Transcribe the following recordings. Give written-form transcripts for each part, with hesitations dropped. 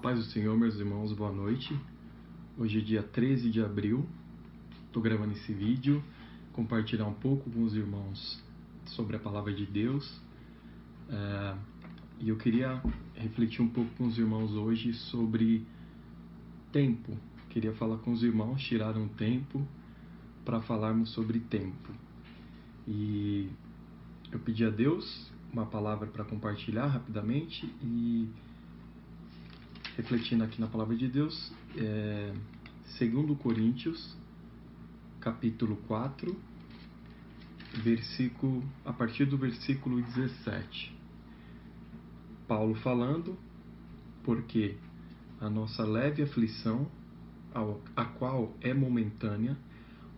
paz do Senhor, meus irmãos, boa noite. Hoje é dia 13 de abril, estou gravando esse vídeo, compartilhar um pouco com os irmãos sobre a palavra de Deus. E eu queria refletir um pouco com os irmãos hoje sobre tempo. Queria falar com os irmãos, tirar um tempo para falarmos sobre tempo. E eu pedi a Deus uma palavra para compartilhar rapidamente e refletindo aqui na palavra de Deus, 2 Coríntios, capítulo 4, a partir do versículo 17. Paulo falando, porque a nossa leve aflição, a qual é momentânea,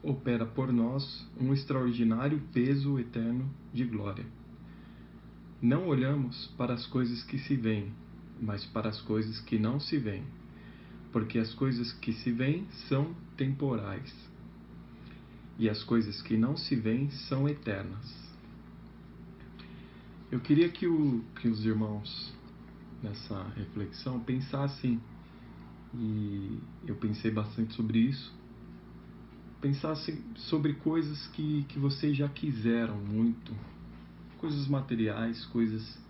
opera por nós um extraordinário peso eterno de glória. Não olhamos para as coisas que se veem, mas para as coisas que não se veem, porque as coisas que se veem são temporais, e as coisas que não se veem são eternas. Eu queria que os irmãos, nessa reflexão, pensassem, e eu pensei bastante sobre isso, pensassem sobre coisas que vocês já quiseram muito, coisas materiais, coisas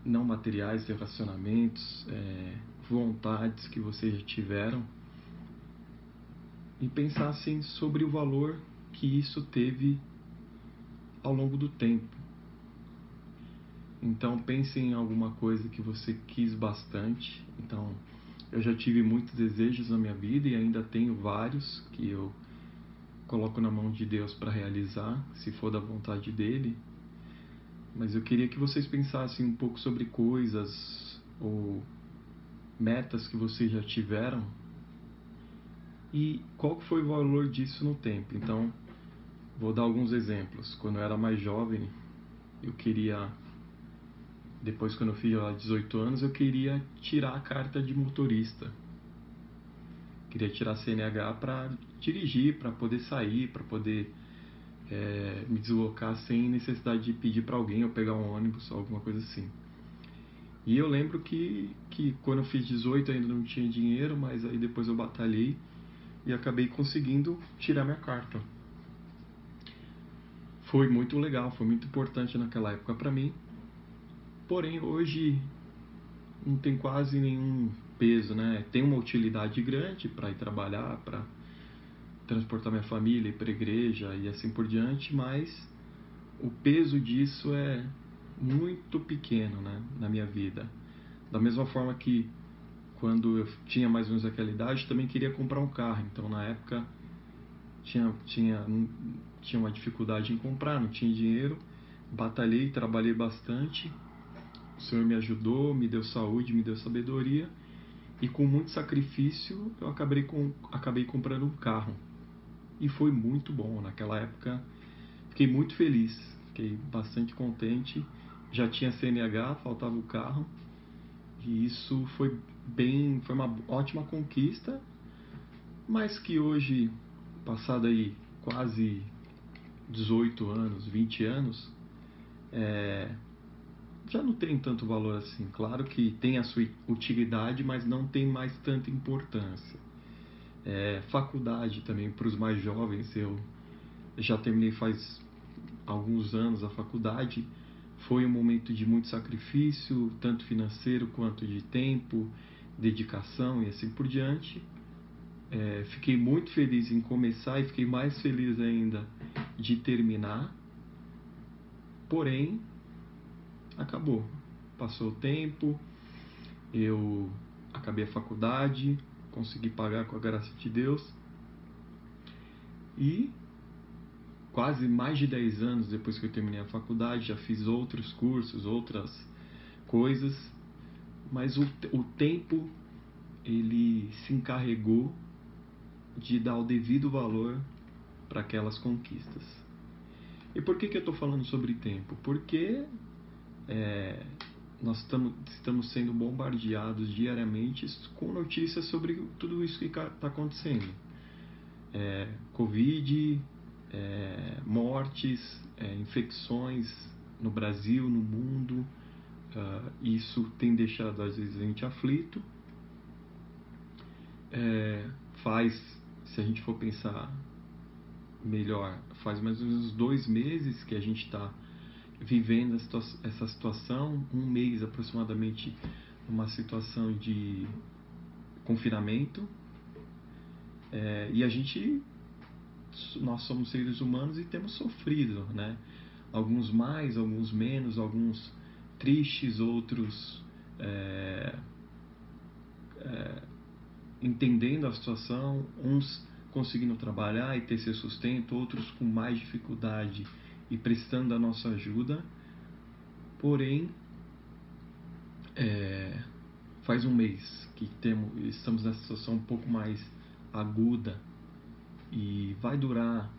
não materiais, relacionamentos, vontades que vocês já tiveram, e pensassem sobre o valor que isso teve ao longo do tempo. Então pensem em alguma coisa que você quis bastante. Então, eu já tive muitos desejos na minha vida e ainda tenho vários que eu coloco na mão de Deus para realizar, se for da vontade dele. Mas eu queria que vocês pensassem um pouco sobre coisas ou metas que vocês já tiveram e qual foi o valor disso no tempo. Então, vou dar alguns exemplos. Quando eu era mais jovem, eu queria, depois quando eu fiz lá 18 anos, eu queria tirar a carta de motorista. Queria tirar a CNH para dirigir, para poder sair, para poder me deslocar sem necessidade de pedir para alguém ou pegar um ônibus ou alguma coisa assim. E eu lembro que quando eu fiz 18 ainda não tinha dinheiro, mas aí depois eu batalhei e acabei conseguindo tirar minha carta. Foi muito legal, foi muito importante naquela época para mim. Porém, hoje não tem quase nenhum peso, né? Tem uma utilidade grande para ir trabalhar, para transportar minha família, ir para a igreja e assim por diante, mas o peso disso é muito pequeno, né, na minha vida. Da mesma forma que quando eu tinha mais ou menos aquela idade, também queria comprar um carro. Então, na época, tinha uma dificuldade em comprar, não tinha dinheiro. Batalhei, trabalhei bastante. O Senhor me ajudou, me deu saúde, me deu sabedoria. E com muito sacrifício, eu acabei comprando um carro. E foi muito bom. Naquela época, fiquei muito feliz. Fiquei bastante contente. Já tinha CNH, faltava o carro. E isso foi uma ótima conquista, mas que hoje, passado aí quase 18 anos, 20 anos, já não tem tanto valor assim. Claro que tem a sua utilidade, mas não tem mais tanta importância. Faculdade também, para os mais jovens, eu já terminei faz alguns anos a faculdade. Foi um momento de muito sacrifício, tanto financeiro quanto de tempo, dedicação e assim por diante. Fiquei muito feliz em começar e fiquei mais feliz ainda de terminar. Porém, acabou. Passou o tempo, eu acabei a faculdade, consegui pagar com a graça de Deus. E quase mais de 10 anos depois que eu terminei a faculdade, já fiz outros cursos, outras coisas, mas o tempo, ele se encarregou de dar o devido valor para aquelas conquistas. E por que eu estou falando sobre tempo? Porque nós estamos sendo bombardeados diariamente com notícias sobre tudo isso que está acontecendo. Covid, mortes, infecções no Brasil, no mundo. Isso tem deixado às vezes a gente aflito, faz, se a gente for pensar melhor, faz mais ou menos 2 meses que a gente está vivendo essa situação, um mês aproximadamente, uma situação de confinamento, e nós somos seres humanos e temos sofrido, né? Alguns mais, alguns menos, alguns tristes, outros entendendo a situação, uns conseguindo trabalhar e ter seu sustento, outros com mais dificuldade e prestando da nossa ajuda. Porém, faz um mês que estamos nessa situação um pouco mais aguda e vai durar,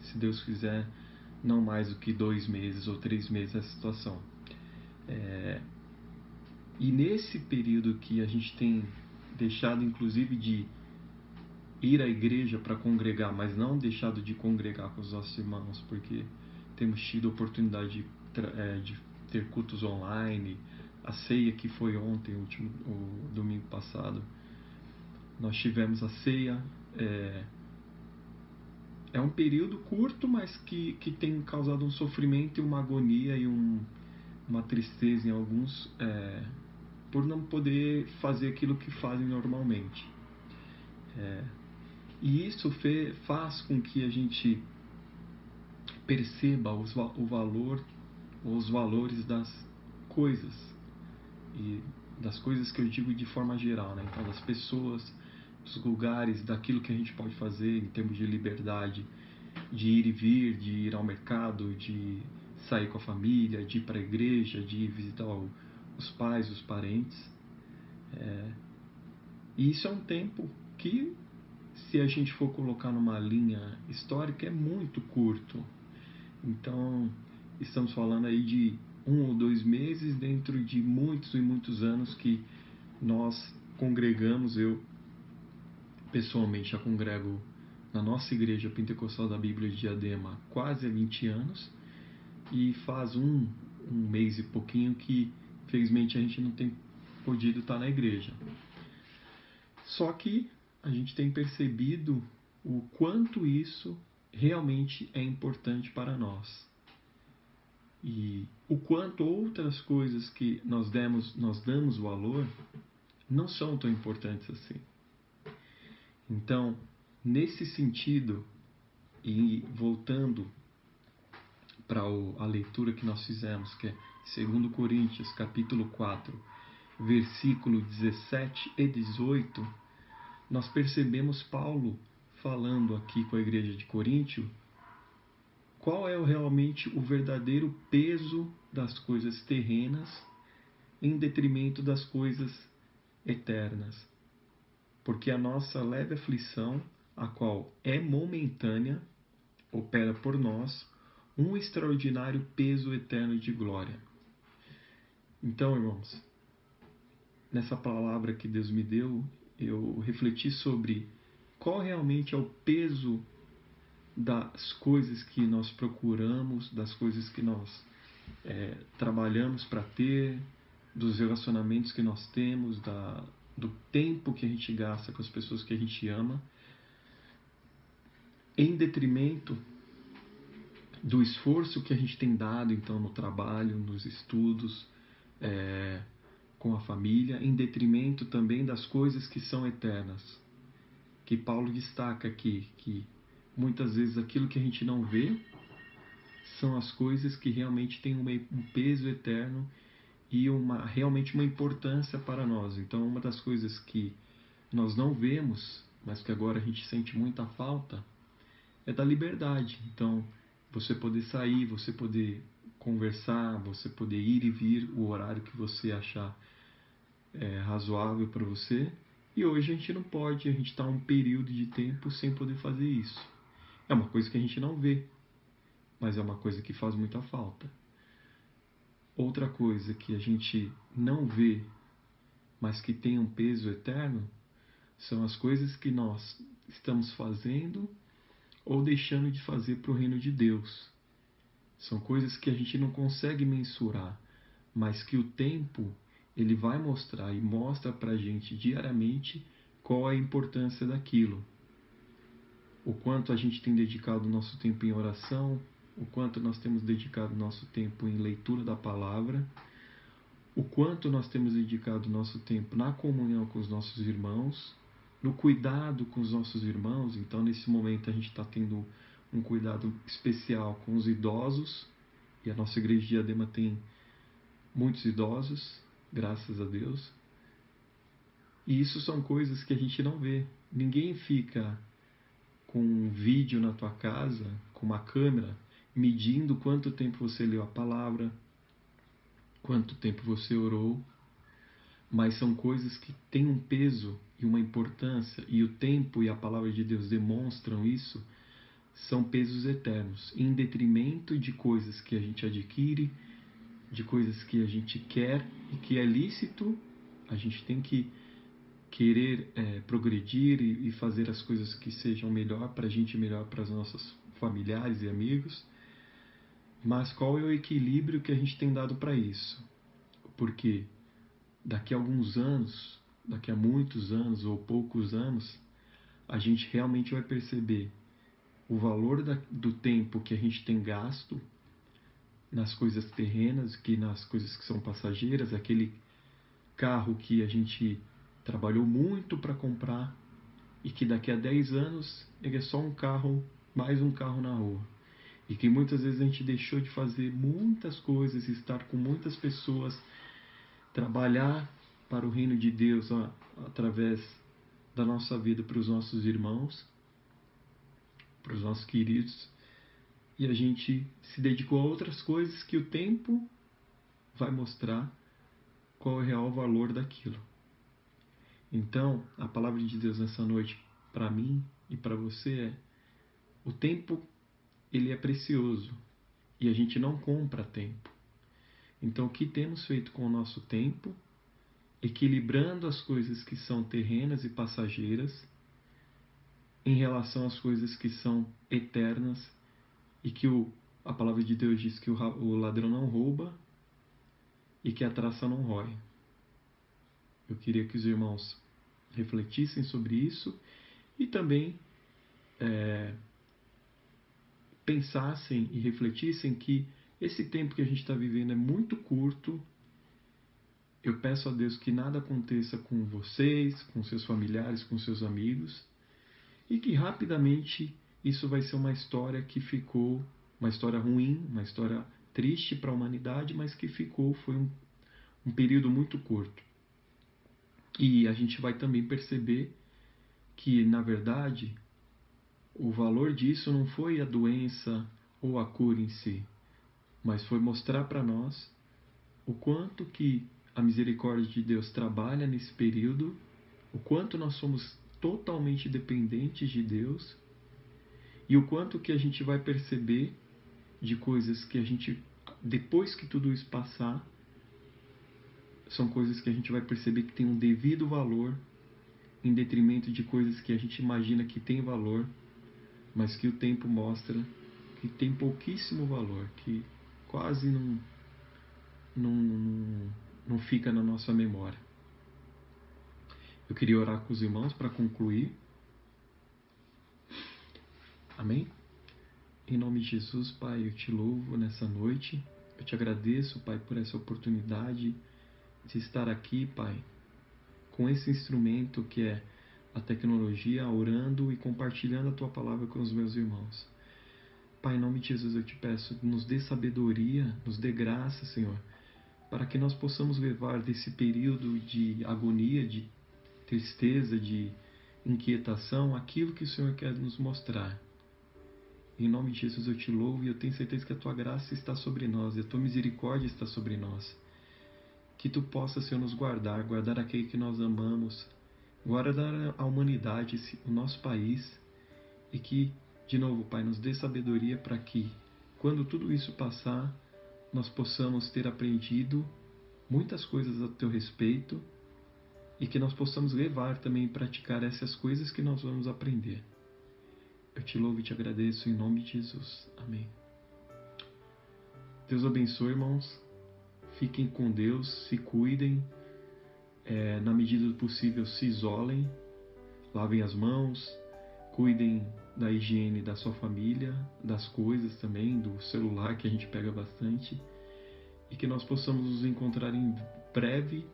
se Deus quiser, não mais do que 2 meses ou 3 meses essa situação. E nesse período que a gente tem deixado, inclusive, de ir à igreja para congregar, mas não deixado de congregar com os nossos irmãos, porque temos tido a oportunidade de ter cultos online, a ceia que foi ontem, o domingo passado, nós tivemos a ceia. É um período curto, mas que tem causado um sofrimento e uma agonia e uma tristeza em alguns, por não poder fazer aquilo que fazem normalmente. E isso faz com que a gente perceba os valores das coisas, e das coisas que eu digo de forma geral, né? Então, das pessoas, dos lugares, daquilo que a gente pode fazer em termos de liberdade, de ir e vir, de ir ao mercado, de sair com a família, de ir para a igreja, de ir visitar os pais, os parentes. E isso é um tempo que, se a gente for colocar numa linha histórica, é muito curto. Então, estamos falando aí de 1 ou 2 meses dentro de muitos e muitos anos que nós congregamos. Eu, pessoalmente, já congrego na nossa igreja pentecostal da Bíblia de Diadema quase há 20 anos, e faz um mês e pouquinho que, felizmente, a gente não tem podido estar na igreja. Só que a gente tem percebido o quanto isso realmente é importante para nós. E o quanto outras coisas que nós damos valor não são tão importantes assim. Então, nesse sentido, e voltando para a leitura que nós fizemos, que é 2 Coríntios, capítulo 4, versículo 17 e 18, nós percebemos Paulo falando aqui com a igreja de Coríntio qual é realmente o verdadeiro peso das coisas terrenas em detrimento das coisas eternas. Porque a nossa leve aflição, a qual é momentânea, opera por nós um extraordinário peso eterno de glória. Então, irmãos, nessa palavra que Deus me deu, eu refleti sobre qual realmente é o peso das coisas que nós procuramos, das coisas que nós trabalhamos para ter, dos relacionamentos que nós temos, do tempo que a gente gasta com as pessoas que a gente ama, em detrimento do esforço que a gente tem dado então no trabalho, nos estudos, com a família, em detrimento também das coisas que são eternas. Que Paulo destaca aqui, que muitas vezes aquilo que a gente não vê são as coisas que realmente têm um peso eterno e realmente uma importância para nós. Então, uma das coisas que nós não vemos, mas que agora a gente sente muita falta, é da liberdade. Então, você poder sair, você poder conversar, você poder ir e vir o horário que você achar razoável para você. E hoje a gente não pode, a gente está um período de tempo sem poder fazer isso. É uma coisa que a gente não vê, mas é uma coisa que faz muita falta. Outra coisa que a gente não vê, mas que tem um peso eterno, são as coisas que nós estamos fazendo ou deixando de fazer para o reino de Deus. São coisas que a gente não consegue mensurar, mas que o tempo ele vai mostrar e mostra para a gente diariamente qual é a importância daquilo. O quanto a gente tem dedicado nosso tempo em oração, o quanto nós temos dedicado nosso tempo em leitura da palavra, o quanto nós temos dedicado nosso tempo na comunhão com os nossos irmãos, no cuidado com os nossos irmãos. Então, nesse momento, a gente está tendo um cuidado especial com os idosos, e a nossa igreja de Diadema tem muitos idosos, graças a Deus. E isso são coisas que a gente não vê. Ninguém fica com um vídeo na tua casa, com uma câmera, medindo quanto tempo você leu a palavra, quanto tempo você orou. Mas são coisas que têm um peso e uma importância, e o tempo e a palavra de Deus demonstram isso. São pesos eternos, em detrimento de coisas que a gente adquire, de coisas que a gente quer e que é lícito. A gente tem que querer progredir e fazer as coisas que sejam melhor para a gente, melhor para os nossos familiares e amigos. Mas qual é o equilíbrio que a gente tem dado para isso? Porque daqui a alguns anos, daqui a muitos anos ou poucos anos, a gente realmente vai perceber o valor do tempo que a gente tem gasto nas coisas terrenas, que nas coisas que são passageiras, aquele carro que a gente trabalhou muito para comprar e que daqui a 10 anos ele é só um carro, mais um carro na rua. E que muitas vezes a gente deixou de fazer muitas coisas, estar com muitas pessoas, trabalhar para o reino de Deus através da nossa vida para os nossos irmãos, para os nossos queridos, e a gente se dedicou a outras coisas que o tempo vai mostrar qual é o real valor daquilo. Então, a palavra de Deus nessa noite, para mim e para você, é: o tempo, ele é precioso e a gente não compra tempo. Então, o que temos feito com o nosso tempo, equilibrando as coisas que são terrenas e passageiras em relação às coisas que são eternas, e que a palavra de Deus diz que o ladrão não rouba e que a traça não rói. Eu queria que os irmãos refletissem sobre isso e também pensassem e refletissem que esse tempo que a gente está vivendo é muito curto. Eu peço a Deus que nada aconteça com vocês, com seus familiares, com seus amigos, e que rapidamente isso vai ser uma história que ficou, uma história ruim, uma história triste para a humanidade, mas que ficou, foi um período muito curto. E a gente vai também perceber que, na verdade, o valor disso não foi a doença ou a cura em si, mas foi mostrar para nós o quanto que a misericórdia de Deus trabalha nesse período, o quanto nós somos totalmente dependentes de Deus e o quanto que a gente vai perceber de coisas que a gente, depois que tudo isso passar, são coisas que a gente vai perceber que tem um devido valor em detrimento de coisas que a gente imagina que tem valor, mas que o tempo mostra que tem pouquíssimo valor, que quase não fica na nossa memória. Eu queria orar com os irmãos para concluir. Amém? Em nome de Jesus, Pai, eu te louvo nessa noite. Eu te agradeço, Pai, por essa oportunidade de estar aqui, Pai, com esse instrumento que é a tecnologia, orando e compartilhando a Tua palavra com os meus irmãos. Pai, em nome de Jesus, eu te peço, nos dê sabedoria, nos dê graça, Senhor, para que nós possamos levar desse período de agonia, de tristeza, de inquietação, aquilo que o Senhor quer nos mostrar. Em nome de Jesus eu te louvo e eu tenho certeza que a Tua graça está sobre nós e a Tua misericórdia está sobre nós. Que Tu possa, Senhor, nos guardar, guardar aquele que nós amamos, guardar a humanidade, o nosso país, e que, de novo, Pai, nos dê sabedoria para que, quando tudo isso passar, nós possamos ter aprendido muitas coisas a Teu respeito e que nós possamos levar também e praticar essas coisas que nós vamos aprender. Eu te louvo e te agradeço em nome de Jesus. Amém. Deus abençoe, irmãos. Fiquem com Deus, se cuidem, na medida do possível se isolem, lavem as mãos, cuidem da higiene da sua família, das coisas também, do celular que a gente pega bastante, e que nós possamos nos encontrar em breve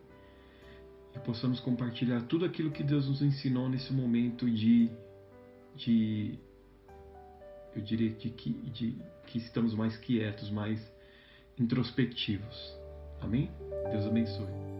e possamos compartilhar tudo aquilo que Deus nos ensinou nesse momento eu diria que estamos mais quietos, mais introspectivos. Amém? Deus abençoe.